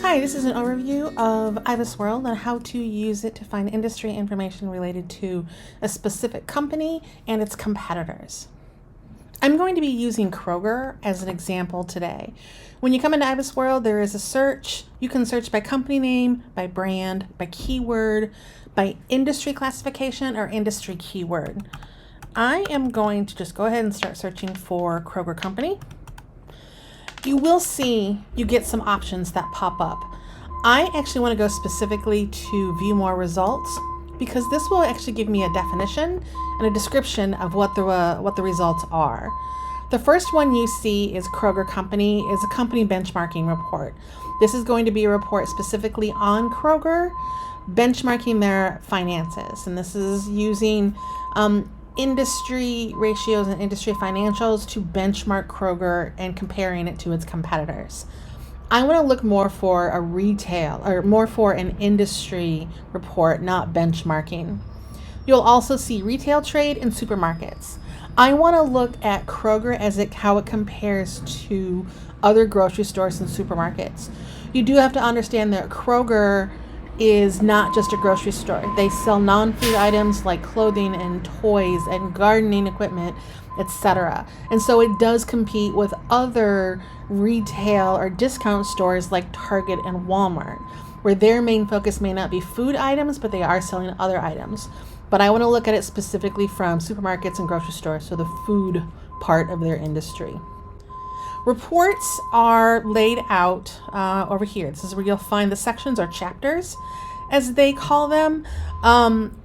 Hi, this is an overview of IBIS World and how to use it to find industry information related to a specific company and its competitors. I'm going to be using Kroger as an example today. When you come into IBIS World, there is a search. You can search by company name, by brand, by keyword, by industry classification, or industry keyword. I am going to just go ahead and start searching for Kroger Company. You will see you get some options that pop up. I actually want to go specifically to view more results because this will actually give me a definition and a description of what the results are. The first one you see is Kroger Company is a company benchmarking report. This is going to be a report specifically on Kroger, benchmarking their finances, and this is using industry ratios and industry financials to benchmark Kroger and comparing it to its competitors. I want to look more for a retail or more for an industry report, not benchmarking. You'll also see retail trade and supermarkets. I want to look at Kroger as how it compares to other grocery stores and supermarkets. You do have to understand that Kroger is not just a grocery store. They sell non-food items like clothing and toys and gardening equipment, etc. And so it does compete with other retail or discount stores like Target and Walmart, where their main focus may not be food items, but they are selling other items. But I want to look at it specifically from supermarkets and grocery stores, so the food part of their industry. Reports are laid out over here. This is where you'll find the sections or chapters, as they call them.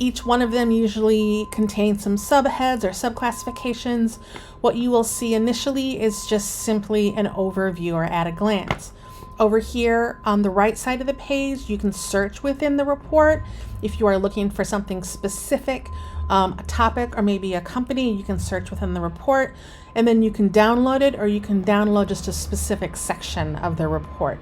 Each one of them usually contains some subheads or subclassifications. What you will see initially is just simply an overview or at a glance. Over here on the right side of the page, you can search within the report. If you are looking for something specific, a topic or maybe a company, you can search within the report, and then you can download it, or you can download just a specific section of the report.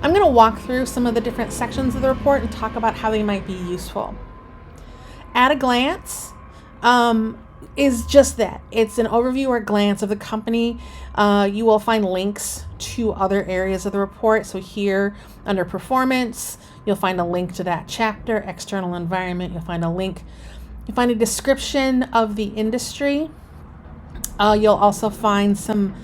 I'm going to walk through some of the different sections of the report and talk about how they might be useful. At a glance is just that. It's an overview or glance of the company. You will find links to other areas of the report. So here under performance, you'll find a link to that chapter. External environment, you'll find a link. You'll find a description of the industry. You'll also find some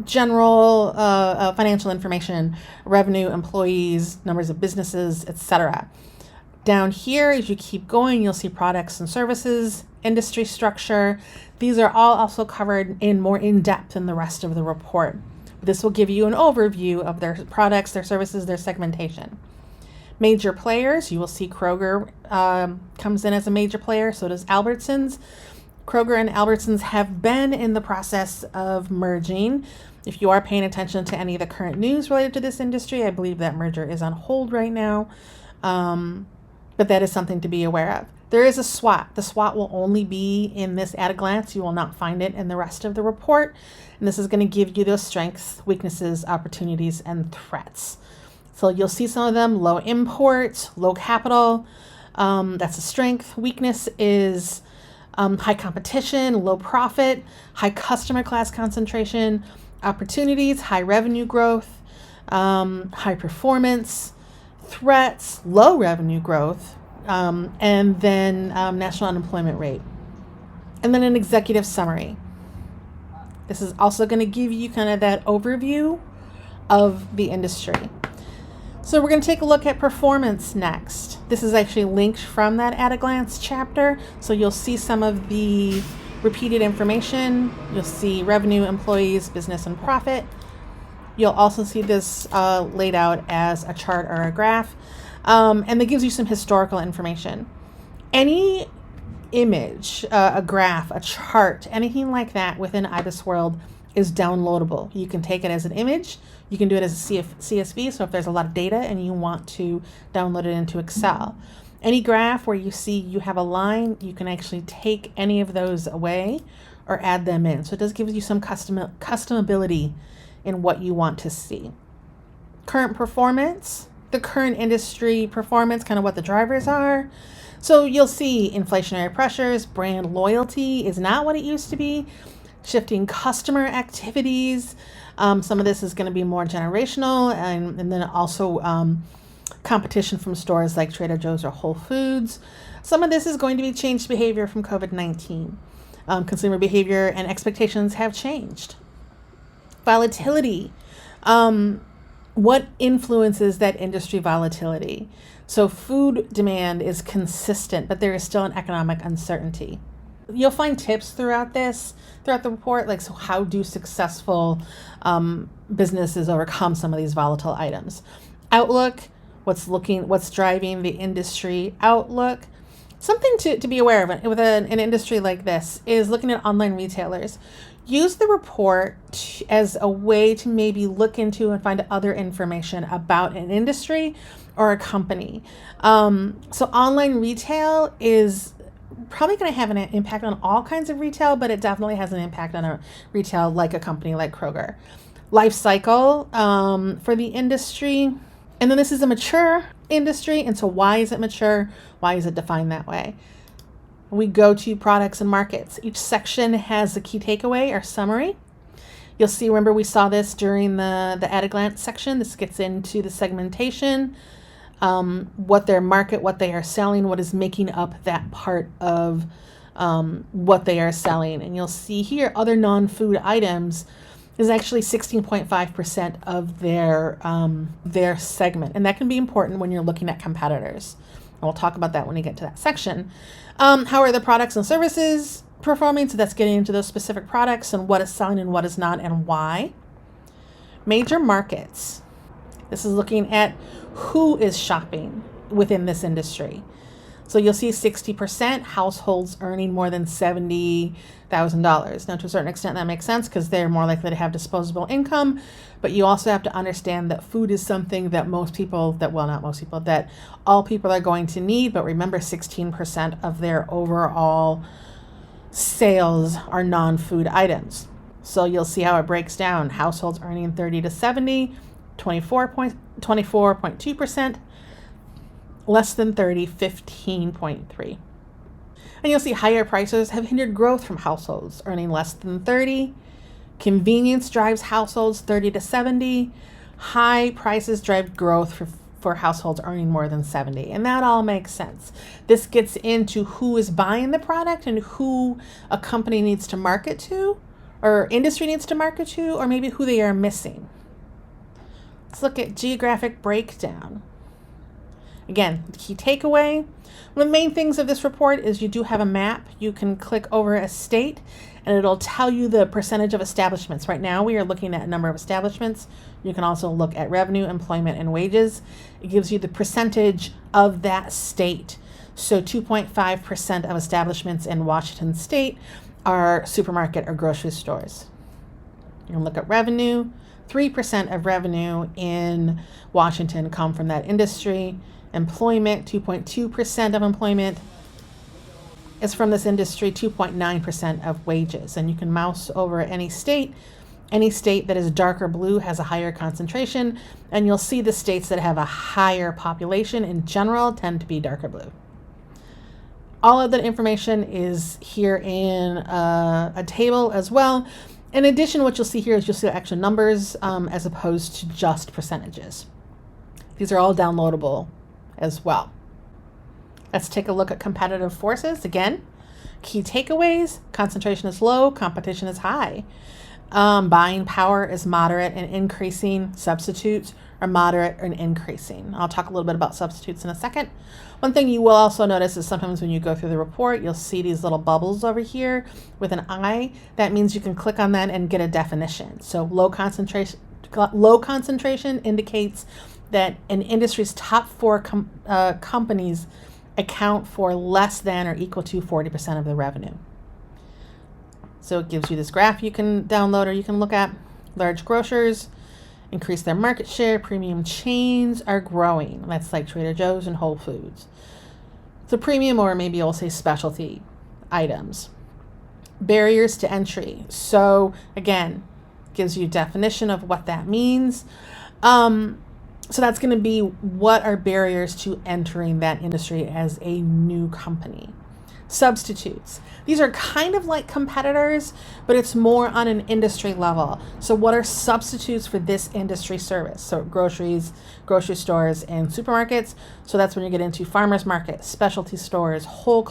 general financial information, revenue, employees, numbers of businesses, etc. Down here, as you keep going, you'll see products and services, industry structure. These are all also covered in more in-depth in the rest of the report. This will give you an overview of their products, their services, their segmentation. Major players, you will see Kroger comes in as a major player, so does Albertsons. Kroger and Albertsons have been in the process of merging. If you are paying attention to any of the current news related to this industry, I believe that merger is on hold right now. But that is something to be aware of. There is a SWOT. The SWOT will only be in this at a glance. You will not find it in the rest of the report. And this is going to give you those strengths, weaknesses, opportunities, and threats. So you'll see some of them: low import, low capital. That's a strength. Weakness is high competition, low profit, high customer class concentration. Opportunities, high revenue growth, high performance. Threats, low revenue growth, and then national unemployment rate. And then an executive summary. This is also going to give you kind of that overview of the industry. So we're going to take a look at performance next. This is actually linked from that at a glance chapter. So you'll see some of the repeated information. You'll see revenue, employees, business, and profit. You'll also see this laid out as a chart or a graph, and that gives you some historical information. Any image, a graph, a chart, anything like that within IBIS World is downloadable. You can take it as an image. You can do it as a CSV, so if there's a lot of data and you want to download it into Excel. Any graph where you see you have a line, you can actually take any of those away or add them in. So it does give you some customability in what you want to see. Current performance, the current industry performance, kind of what the drivers are. So you'll see inflationary pressures, brand loyalty is not what it used to be. shifting customer activities. Some of this is going to be more generational, and then also competition from stores like Trader Joe's or Whole Foods. Some of this is going to be changed behavior from COVID-19. Consumer behavior and expectations have changed. Volatility. What influences that industry volatility? So food demand is consistent, but there is still an economic uncertainty. You'll find tips throughout the report, like, so how do successful businesses overcome some of these volatile items? Outlook, what's driving the industry outlook. Something to be aware of with an industry like this is looking at online retailers. Use the report as a way to maybe look into and find other information about an industry or a company. So online retail is probably going to have an impact on all kinds of retail, but it definitely has an impact on a retail like a company like Kroger. Life cycle for the industry. And then this is a mature industry. And so why is it mature? Why is it defined that way? We go to products and markets. Each section has a key takeaway or summary. You'll see, remember we saw this during the at a glance section. This gets into the segmentation, what their market, what they are selling, what is making up that part of what they are selling. And you'll see here other non-food items is actually 16.5% of their segment. And that can be important when you're looking at competitors. And we'll talk about that when we get to that section. How are the products and services performing? So that's getting into those specific products and what is selling and what is not and why. Major markets. This is looking at who is shopping within this industry. So you'll see 60% households earning more than $70,000. Now, to a certain extent, that makes sense because they're more likely to have disposable income. But you also have to understand that food is something that that all people are going to need. But remember, 16% of their overall sales are non-food items. So you'll see how it breaks down. Households earning 30 to 70, 24.2%. Less than 30, 15.3. And you'll see higher prices have hindered growth from households earning less than 30. Convenience drives households 30 to 70. High prices drive growth for households earning more than 70. And that all makes sense. This gets into who is buying the product and who a company needs to market to, or industry needs to market to, or maybe who they are missing. Let's look at geographic breakdown. Again, the key takeaway. One of the main things of this report is you do have a map. You can click over a state and it'll tell you the percentage of establishments. Right now we are looking at a number of establishments. You can also look at revenue, employment, and wages. It gives you the percentage of that state. So 2.5% of establishments in Washington state are supermarket or grocery stores. You can look at revenue. 3% of revenue in Washington come from that industry. Employment, 2.2% of employment is from this industry, 2.9% of wages. And you can mouse over any state. Any state that is darker blue has a higher concentration, and you'll see the states that have a higher population in general tend to be darker blue. All of that information is here in a table as well. In addition, what you'll see here is you'll see actual numbers as opposed to just percentages. These are all downloadable as well. Let's take a look at competitive forces. Again, key takeaways: concentration is low, competition is high. Buying power is moderate and increasing. Substitutes are moderate and increasing. I'll talk a little bit about substitutes in a second. One thing you will also notice is sometimes when you go through the report, you'll see these little bubbles over here with an eye. That means you can click on that and get a definition. So low concentration indicates that an industry's top 4 companies account for less than or equal to 40% of the revenue. So it gives you this graph you can download or you can look at. Large grocers increase their market share. Premium chains are growing. That's like Trader Joe's and Whole Foods. So premium, or maybe I'll say specialty items. Barriers to entry. So again, gives you definition of what that means. So that's going to be what are barriers to entering that industry as a new company. Substitutes. These are kind of like competitors, but it's more on an industry level. So what are substitutes for this industry service? So groceries, grocery stores, and supermarkets. So that's when you get into farmers markets, specialty stores, whole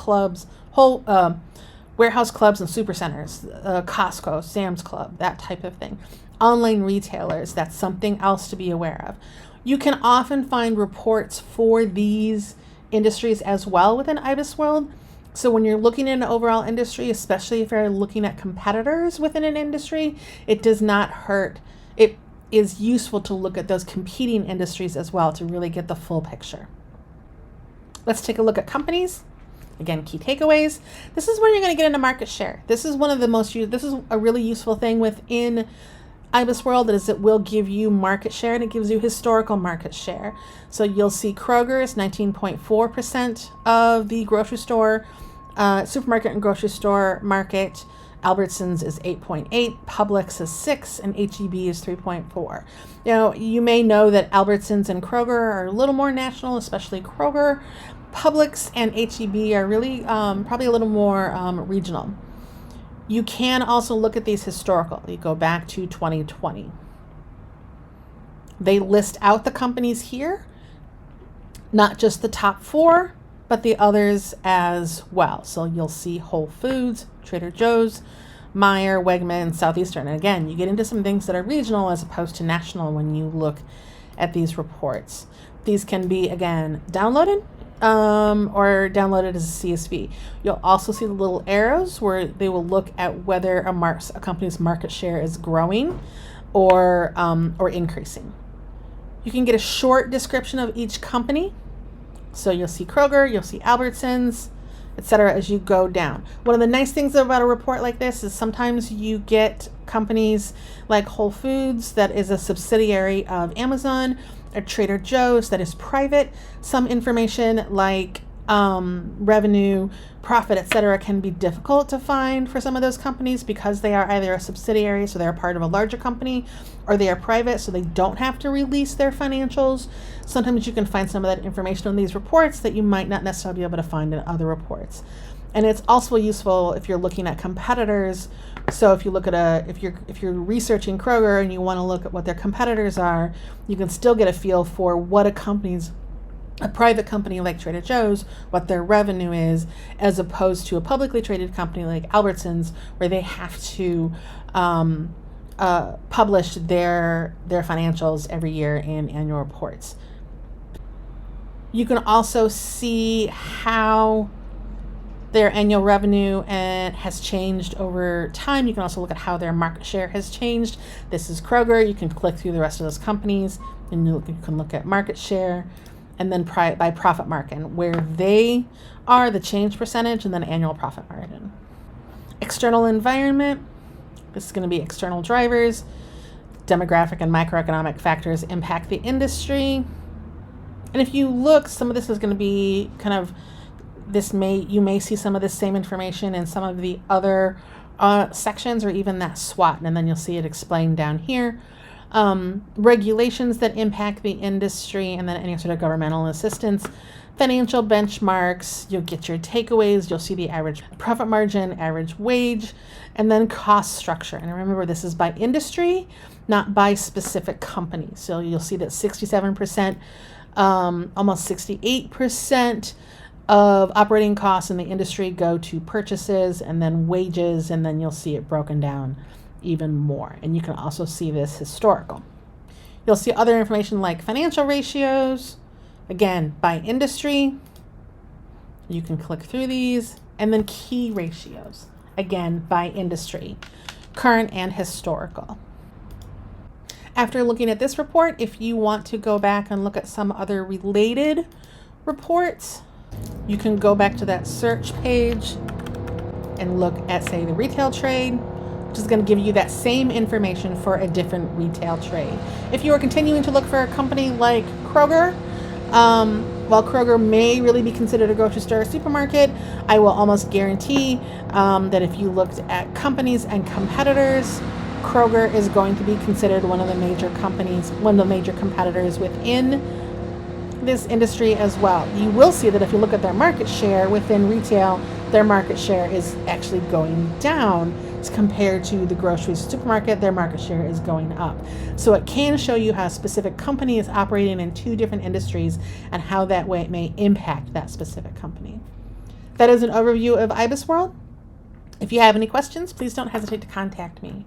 warehouse clubs and supercenters, Costco, Sam's Club, that type of thing. Online retailers, that's something else to be aware of. You can often find reports for these industries as well within IBIS World. So when you're looking at an overall industry, especially if you're looking at competitors within an industry, it does not hurt. It is useful to look at those competing industries as well to really get the full picture. Let's take a look at companies. Again, key takeaways. This is where you're going to get into market share. This is one of the most used, this is a really useful thing within IBIS World, is it will give you market share, and it gives you historical market share. So you'll see Kroger is 19.4% of the grocery store, supermarket and grocery store market. Albertsons is 8.8, Publix is 6, and HEB is 3.4. Now, you may know that Albertsons and Kroger are a little more national, especially Kroger. Publix and HEB are really probably a little more regional. You can also look at these historical. You go back to 2020. They list out the companies here, not just the top 4, but the others as well. So you'll see Whole Foods, Trader Joe's, Meijer, Wegmans, Southeastern. And again, you get into some things that are regional as opposed to national when you look at these reports. These can be, again, downloaded or downloaded as a CSV. You'll also see the little arrows where they will look at whether a company's market share is growing or increasing. You can get a short description of each company. So you'll see Kroger, you'll see Albertsons, etc. as you go down. One of the nice things about a report like this is sometimes you get companies like Whole Foods that is a subsidiary of Amazon, or Trader Joe's that is private. Some information like revenue, profit, etc. can be difficult to find for some of those companies because they are either a subsidiary, so they're part of a larger company, or they are private, so they don't have to release their financials. Sometimes you can find some of that information in these reports that you might not necessarily be able to find in other reports. And it's also useful if you're looking at competitors. So if you look at if you're researching Kroger and you want to look at what their competitors are, you can still get a feel for what a private company like Trader Joe's, what their revenue is, as opposed to a publicly traded company like Albertsons, where they have to publish their financials every year in annual reports. You can also see how their annual revenue has changed over time. You can also look at how their market share has changed. This is Kroger. You can click through the rest of those companies, and you can look at market share, and then by profit margin, where they are, the change percentage, and then annual profit margin. External environment. This is going to be external drivers. Demographic and microeconomic factors impact the industry. And if you look, some of this is going to be kind of you may see some of this same information in some of the other sections, or even that SWOT, and then you'll see it explained down here. Regulations that impact the industry, and then any sort of governmental assistance, financial benchmarks. You'll get your takeaways. You'll see the average profit margin, average wage, and then cost structure. And remember, this is by industry, not by specific company. So you'll see that 67%, almost 68% of operating costs in the industry go to purchases, and then wages, and then you'll see it broken down even more. And you can also see this historical. You'll see other information like financial ratios, again, by industry. You can click through these, and then key ratios, again, by industry, current and historical. After looking at this report, if you want to go back and look at some other related reports, you can go back to that search page and look at, say, the retail trade, which is going to give you that same information for a different retail trade. If you are continuing to look for a company like Kroger, while Kroger may really be considered a grocery store or supermarket, I will almost guarantee that if you looked at companies and competitors, Kroger is going to be considered one of the major companies, one of the major competitors within this industry as well. You will see that if you look at their market share within retail, their market share is actually going down as compared to the grocery supermarket, their market share is going up. So it can show you how a specific company is operating in two different industries and how that way it may impact that specific company. That is an overview of IBIS World. If you have any questions, please don't hesitate to contact me.